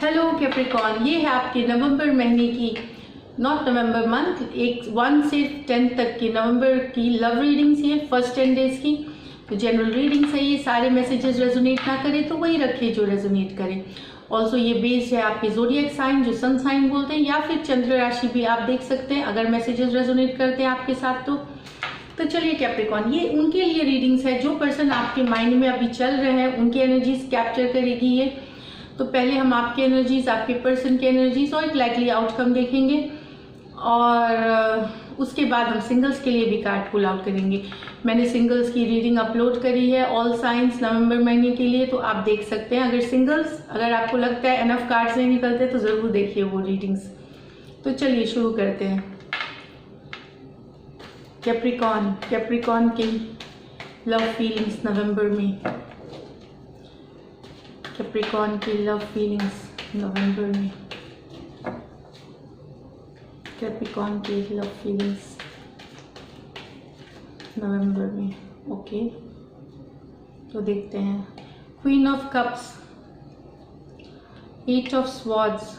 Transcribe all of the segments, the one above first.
Hello Capricorn, ये है आपके नवंबर महीने की, नॉट नवंबर मंथ, 1 से 10 तक की नवंबर की लव रीडिंग्स। ये फर्स्ट 10 डेज की तो जनरल रीडिंग्स है। ये सारे मैसेजेस रेजोनेट ना करे तो वही रखे जो रेजोनेट करे। ऑल्सो ये बेस्ड है आपके ज़ोडिएक साइन, जो सन साइन बोलते हैं, या फिर चंद्र राशि भी आप देख सकते हैं अगर मैसेजेस रेजोनेट करते हैं आपके साथ तो चलिए कैप्रिकॉर्न, ये उनके लिए रीडिंग्स है जो पर्सन आपके माइंड में अभी चल रहे हैं, उनकी एनर्जीज कैप्चर करेगी ये। तो पहले हम आपकी एनर्जीज, आपके पर्सन की एनर्जीज और एक लाइकली आउटकम देखेंगे, और उसके बाद हम सिंगल्स के लिए भी कार्ड पुल आउट करेंगे। मैंने सिंगल्स की रीडिंग अपलोड करी है ऑल साइंस नवंबर महीने के लिए, तो आप देख सकते हैं। अगर आपको लगता है एनफ कार्ड्स नहीं निकलते तो ज़रूर देखिए वो रीडिंग्स। तो चलिए शुरू करते हैं। कैप्रिकॉर्न की लव फीलिंग्स नवंबर में। कैप्रिकॉर्न की लव फीलिंग्स नवंबर में। कैप्रिकॉर्न की लव फीलिंग्स नवंबर में। ओके, तो देखते हैं। Queen of cups, 8 of swords,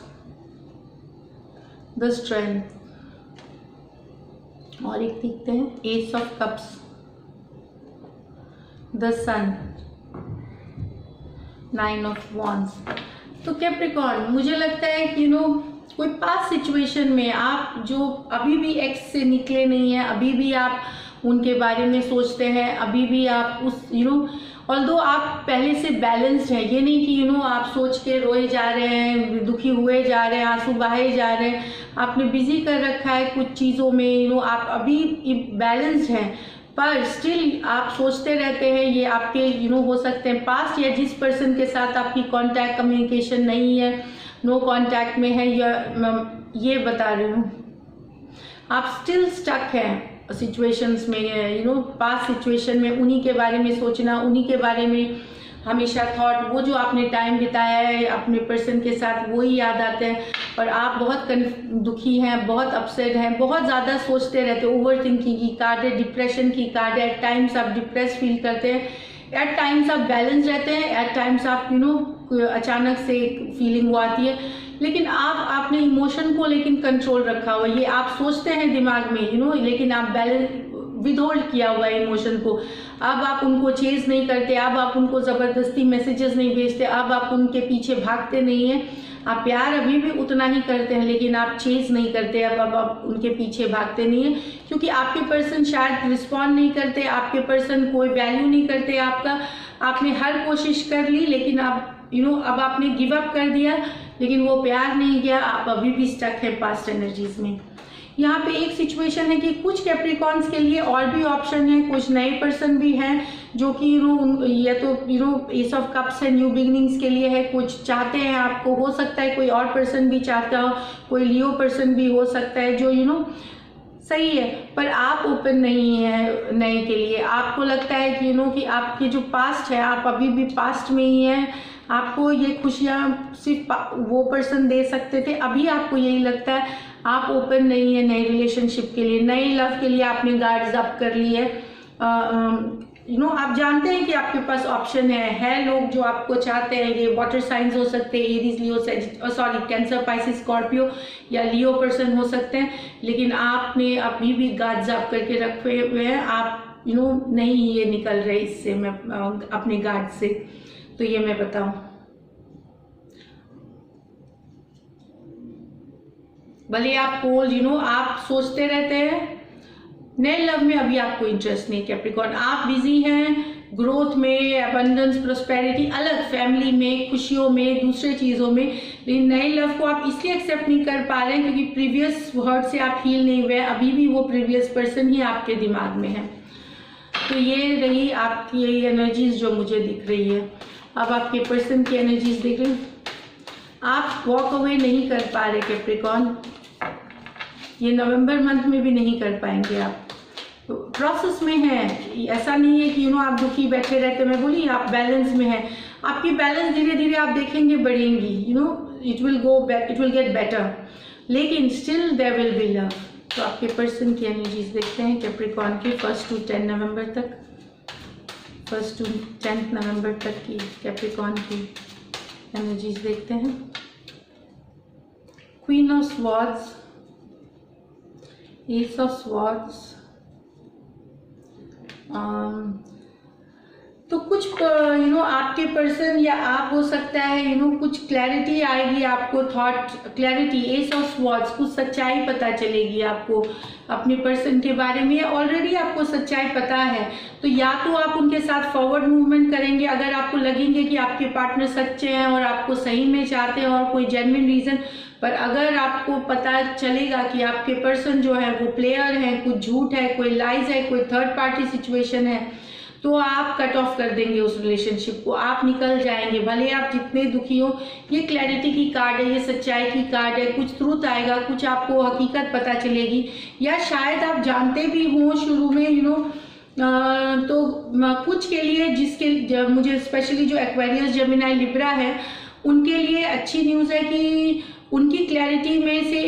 the strength, और एक देखते हैं ace of cups, the sun, 9 of wands. तो कैप्रिकॉर्न, मुझे लगता है कि कोई पास सिचुएशन में आप जो अभी भी एक्स से निकले नहीं है, अभी भी आप उनके बारे में सोचते हैं, अभी भी आप उस ऑल्दो आप पहले से बैलेंस्ड है, ये नहीं कि आप सोच के रोए जा रहे हैं, दुखी हुए जा रहे हैं, आंसू बहाए जा रहे हैं, आपने बिजी कर रखा है कुछ चीज़ों में, आप अभी बैलेंस्ड हैं, पर स्टिल आप सोचते रहते हैं। ये आपके हो सकते हैं पास्ट, या जिस पर्सन के साथ आपकी कांटेक्ट कम्युनिकेशन नहीं है, नो कांटेक्ट में है, या ये बता रही हूँ आप स्टिल स्टक हैं सिचुएशंस में, पास्ट सिचुएशन में, उन्हीं के बारे में सोचना, उन्हीं के बारे में हमेशा थॉट, वो जो आपने टाइम बिताया है अपने पर्सन के साथ वही याद आते हैं, और आप बहुत दुखी हैं, बहुत अपसेट हैं, बहुत ज़्यादा सोचते रहते हैं। ओवर थिंकिंग की कार्ड है, डिप्रेशन की कार्ड है। एट टाइम्स आप डिप्रेस फील करते हैं, एट टाइम्स आप बैलेंस रहते हैं, एट टाइम्स आप अचानक से एक फीलिंग वो आती है, लेकिन आपने इमोशन को लेकिन कंट्रोल रखा हुआ है। ये आप सोचते हैं दिमाग में लेकिन आप बैलेंस विदहोल्ड किया हुआ है इमोशन को। अब आप उनको चेज नहीं करते, अब आप उनको ज़बरदस्ती मैसेजेस नहीं भेजते, अब आप उनके पीछे भागते नहीं हैं। आप प्यार अभी भी उतना ही करते हैं, लेकिन आप चेज नहीं करते, अब आप उनके पीछे भागते नहीं हैं, क्योंकि आपके पर्सन शायद रिस्पॉन्ड नहीं करते, आपके पर्सन कोई वैल्यू नहीं करते आपका। आपने हर कोशिश कर ली, लेकिन आप अब आपने गिव अप कर दिया, लेकिन वो प्यार नहीं गया, आप अभी भी स्टक है पास्ट एनर्जीज में। यहाँ पे एक सिचुएशन है कि कुछ कैप्रिकॉर्न्स के लिए और भी ऑप्शन है, कुछ नए पर्सन भी हैं जो कि ये तो एस ऑफ कप्स है, न्यू बिगिनिंग्स के लिए है, कुछ चाहते हैं आपको, हो सकता है कोई और पर्सन भी चाहता हो, कोई लियो पर्सन भी हो सकता है जो सही है, पर आप ओपन नहीं है नए के लिए। आपको लगता है कि कि आपके जो पास्ट है, आप अभी भी पास्ट में ही हैं, आपको ये खुशियाँ सिर्फ वो पर्सन दे सकते थे, अभी आपको यही लगता है, आप ओपन नहीं है नए रिलेशनशिप के लिए, नए लव के लिए आपने गार्ड्स अप कर ली है। आप जानते हैं कि आपके पास ऑप्शन है लोग जो आपको चाहते हैं। ये वाटर साइंस हो सकते हैं, एरीज, लियो, कैंसर, पाइसिस, स्कॉर्पियो या लियो पर्सन हो सकते हैं, लेकिन आपने अभी भी गार्ड्स अप करके रखे हुए हैं। आप नहीं ये निकल रहे इससे, मैं अपने गार्ड से, तो ये मैं बताऊं। भले आप कोल्ड आप सोचते रहते हैं, नए लव में अभी आपको इंटरेस्ट नहीं कैप्रिकॉर्न। आप बिजी हैं ग्रोथ में, अबंडेंस, प्रोस्पेरिटी, अलग फैमिली में, खुशियों में, दूसरे चीज़ों में, लेकिन नए लव को आप इसलिए एक्सेप्ट नहीं कर पा रहे हैं क्योंकि प्रीवियस हर्ट से आप हील नहीं हुए, अभी भी वो प्रीवियस पर्सन ही आपके दिमाग में है। तो ये रही आपकी यही एनर्जीज जो मुझे दिख रही है। अब आपके पर्सन की एनर्जीज देख रही, आप वॉक अवे नहीं कर पा रहे कैप्रिकॉर्न, ये नवंबर मंथ में भी नहीं कर पाएंगे आप, तो प्रोसेस में है। ऐसा नहीं है कि आप दुखी बैठे रहते, मैं बोली आप बैलेंस में है, आपकी बैलेंस धीरे धीरे आप देखेंगे बढ़ेंगी, इट विल गेट बेटर, लेकिन still there will be love. तो आपके पर्सन की एनर्जीज देखते हैं कैप्रिकॉर्न के 1 to 10 नवंबर तक, 1 to 10 नवंबर तक की कैप्रिकॉर्न की एनर्जीज देखते हैं। Queen of swords, S of swords. तो कुछ आपके पर्सन या आप हो सकता है कुछ क्लैरिटी आएगी आपको, thought clarity, S of swords, कुछ सच्चाई पता चलेगी आपको अपने पर्सन के बारे में। ऑलरेडी आपको सच्चाई पता है, तो या तो आप उनके साथ फॉरवर्ड मूवमेंट करेंगे अगर आपको लगेंगे कि आपके पार्टनर सच्चे हैं और आपको सही में चाहते हैं और कोई जेन्युइन रीजन। पर अगर आपको पता चलेगा कि आपके पर्सन जो है वो प्लेयर है, कुछ झूठ है, कोई लाइज है, कोई थर्ड पार्टी सिचुएशन है, तो आप कट ऑफ कर देंगे उस रिलेशनशिप को, आप निकल जाएंगे भले आप जितने दुखी हो। ये क्लैरिटी की कार्ड है, ये सच्चाई की कार्ड है। कुछ ट्रूथ आएगा, कुछ आपको हकीकत पता चलेगी, या शायद आप जानते भी हो शुरू में तो कुछ के लिए जिसके मुझे स्पेशली जो एक्वेरियस, जेमिनी, लिब्रा है उनके लिए अच्छी न्यूज़ है कि उनकी क्लैरिटी में से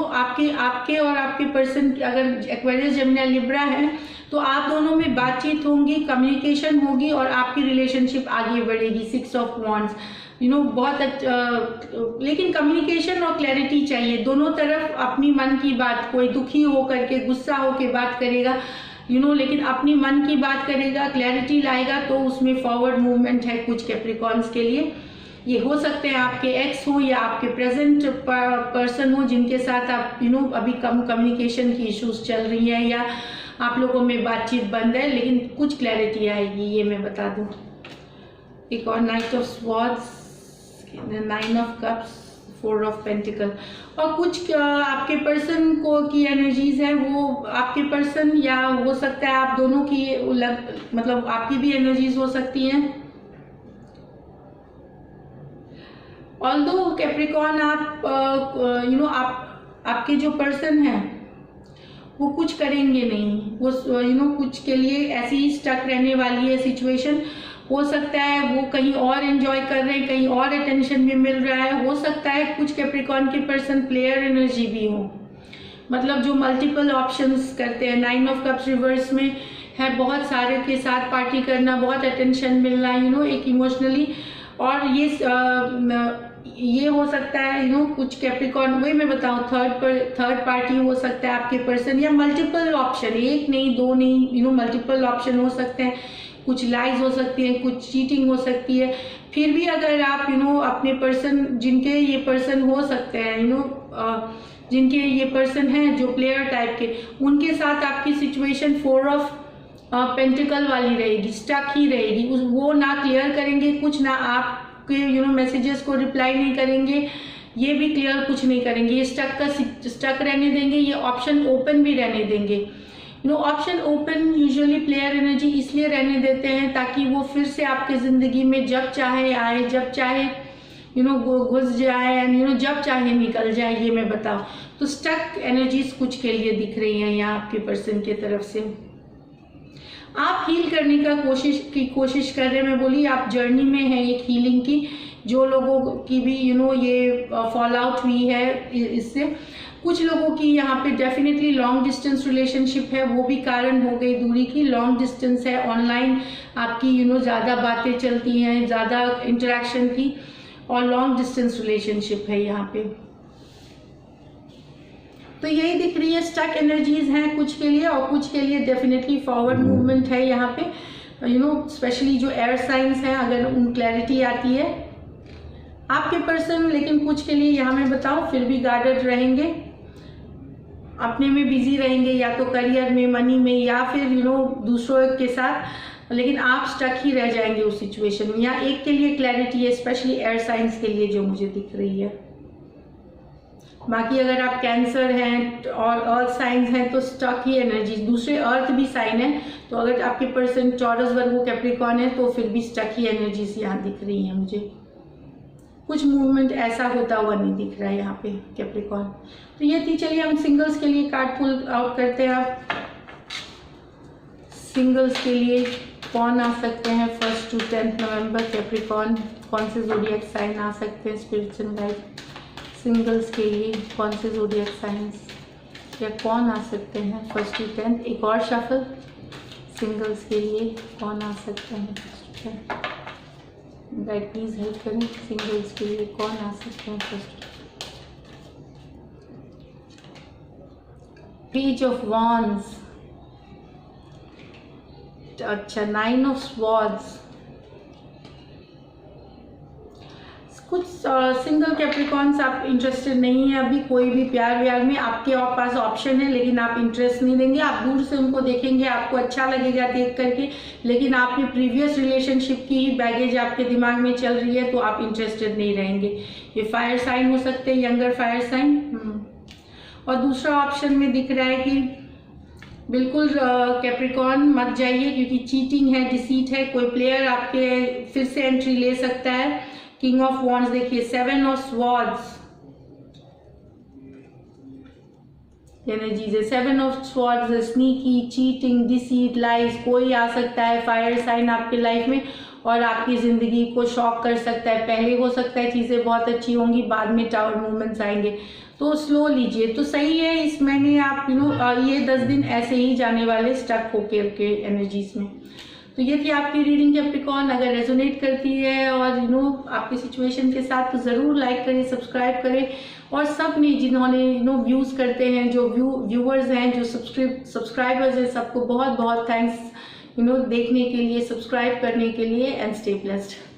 आपके और आपके पर्सन, अगर एक्वेरियस, जेमिनी, लिब्रा है तो आप दोनों में बातचीत होंगी, कम्युनिकेशन होगी और आपकी रिलेशनशिप आगे बढ़ेगी। 6 ऑफ वॉन्ड्स बहुत अच्छा, लेकिन कम्युनिकेशन और क्लैरिटी चाहिए दोनों तरफ। अपनी मन की बात, कोई दुखी हो करके, गुस्सा हो के बात करेगा लेकिन अपनी मन की बात करेगा, क्लैरिटी लाएगा, तो उसमें फॉरवर्ड मूवमेंट है कुछ कैप्रिकॉर्न्स के लिए। ये हो सकते हैं आपके एक्स हो या आपके प्रेजेंट पर्सन हो जिनके साथ आप अभी कम कम्युनिकेशन की इश्यूज चल रही है या आप लोगों में बातचीत बंद है, लेकिन कुछ क्लैरिटी आएगी, ये मैं बता दूं। एक और night of swords, 9 of cups, 4 of pentacle. और कुछ आपके पर्सन को की एनर्जीज है, वो आपके पर्सन या हो सकता है आप दोनों की मतलब आपकी भी एनर्जीज हो सकती हैं। ऑल्दो कैप्रिकॉर्न आप आपके जो पर्सन है वो कुछ करेंगे नहीं, वो कुछ के लिए ऐसी ही स्टक रहने वाली है सिचुएशन। हो सकता है वो कहीं और एंजॉय कर रहे हैं, कहीं और अटेंशन भी मिल रहा है। हो सकता है कुछ कैप्रिकॉर्न के पर्सन प्लेयर एनर्जी भी हो, मतलब जो मल्टीपल ऑप्शंस करते हैं। 9 ऑफ कप्स रिवर्स में है, बहुत सारे के साथ पार्टी करना, बहुत अटेंशन मिलना एक इमोशनली। और ये हो सकता है कुछ कैप्रिकॉर्न, वही मैं बताऊं, थर्ड पार्टी हो सकता है आपके पर्सन, या मल्टीपल ऑप्शन, एक नहीं दो नहीं मल्टीपल ऑप्शन हो सकते हैं। कुछ लाइज हो सकती है, कुछ चीटिंग हो सकती है। फिर भी अगर आप अपने पर्सन, जिनके ये पर्सन हो सकते हैं जिनके ये पर्सन हैं जो प्लेयर टाइप के, उनके साथ आपकी सिचुएशन 4 ऑफ पेंटिकल वाली रहेगी, स्टक ही रहेगी। वो ना क्लियर करेंगे कुछ, ना आपके मैसेजेस को रिप्लाई नहीं करेंगे, ये भी क्लियर कुछ नहीं करेंगे, ये स्टक रहने देंगे, ये ऑप्शन ओपन भी रहने देंगे। Option open usually player energy इसलिए रहने देते हैं ताकि वो फिर से आपके ज़िंदगी में जब चाहे आए, जब चाहे घुस जाए एंड जब चाहे निकल जाए, ये मैं बताऊं। तो स्टक एनर्जीज कुछ के लिए दिख रही हैं यहाँ आपके पर्सन की तरफ से। आप हील करने का कोशिश कर रहे हैं। मैं बोली आप जर्नी में हैं एक हीलिंग की, जो लोगों की भी ये फॉल आउट हुई है इससे। कुछ लोगों की यहाँ पे डेफिनेटली लॉन्ग डिस्टेंस रिलेशनशिप है, वो भी कारण हो गई दूरी की। लॉन्ग डिस्टेंस है, ऑनलाइन आपकी ज़्यादा बातें चलती हैं, ज़्यादा इंटरेक्शन की, और लॉन्ग डिस्टेंस रिलेशनशिप है यहाँ पे। तो यही दिख रही है, स्टक एनर्जीज हैं कुछ के लिए, और कुछ के लिए डेफिनेटली फॉरवर्ड मूवमेंट है यहाँ पे। स्पेशली जो एयर साइंस हैं, अगर उन क्लैरिटी आती है आपके पर्सन। लेकिन कुछ के लिए यहाँ मैं बताऊँ फिर भी गार्डेड रहेंगे, अपने में बिजी रहेंगे, या तो करियर में, मनी में, या फिर दूसरों के साथ, लेकिन आप स्टक ही रह जाएंगे उस सिचुएशन में। यहाँ एक के लिए क्लैरिटी है, स्पेशली एयर साइंस के लिए जो मुझे दिख रही है। बाकी अगर आप कैंसर हैं और अर्थ साइंस हैं तो स्टक ही एनर्जी, दूसरे अर्थ भी साइन है, तो अगर आपके पर्सन टॉरस, वर्गो, कैप्रिकॉर्न है तो फिर भी स्टक ही एनर्जीज यहाँ दिख रही हैं मुझे। कुछ मूवमेंट ऐसा होता हुआ नहीं दिख रहा है यहाँ पे कैप्रिकॉर्न। तो ये थी, चलिए हम सिंगल्स के लिए कार्ड पुल आउट करते हैं। आप सिंगल्स के लिए कौन आ सकते हैं 1 to 10 नवंबर कैप्रिकॉर्न, कौन से ज़ोडिएक साइन आ सकते हैं स्पिरिचुअल गाइड। सिंगल्स के लिए कौन से ज़ोडिएक साइंस या कौन आ सकते हैं 1 to 10। एक और शफल, सिंगल्स के लिए कौन आ सकते हैं 1 to 10। गाइड प्लीज़ हेल्प करें, सिंगल्स के लिए कौन आ सकते हैं 1 to 10। पेज ऑफ वॉन्ड्स, अच्छा 9 ऑफ स्वॉर्ड्स। कुछ सिंगल कैप्रिकॉर्न्स आप इंटरेस्टेड नहीं है अभी कोई भी प्यार व्यार में, आपके पास ऑप्शन है लेकिन आप इंटरेस्ट नहीं देंगे, आप दूर से उनको देखेंगे, आपको अच्छा लगेगा देख करके, लेकिन आपके प्रीवियस रिलेशनशिप की ही बैगेज आपके दिमाग में चल रही है तो आप इंटरेस्टेड नहीं रहेंगे। ये फायर साइन हो सकते हैं, यंगर फायर साइन। और दूसरा ऑप्शन में दिख रहा है कि बिल्कुल कैप्रिकॉर्न मत जाइए, क्योंकि चीटिंग है, डिसीट है, कोई प्लेयर आपके फिर से एंट्री ले सकता है। किंग ऑफ वॉन्ड्स देखिए, 7 ऑफ स्वॉर्ड्स एनर्जीज है, 7 of swords, sneaky, cheating, deceit, lies, कोई आ सकता है फायर साइन आपके लाइफ में और आपकी जिंदगी को शॉक कर सकता है। पहले हो सकता है चीजें बहुत अच्छी होंगी, बाद में टावर मूवमेंट्स आएंगे, तो स्लो लीजिए। तो सही है इस महीने आप ये 10 दिन ऐसे ही जाने वाले स्टक होके के एनर्जीज में। तो ये थी आपकी रीडिंग कैप्रिकॉर्न। अगर रेजोनेट करती है और आपकी सिचुएशन के साथ, तो ज़रूर लाइक करें, सब्सक्राइब करें। और सब ने जिन्होंने व्यूज़ करते हैं, जो व्यूअर्स हैं, जो सब्सक्राइबर्स हैं, सबको बहुत बहुत थैंक्स देखने के लिए, सब्सक्राइब करने के लिए। And stay blessed.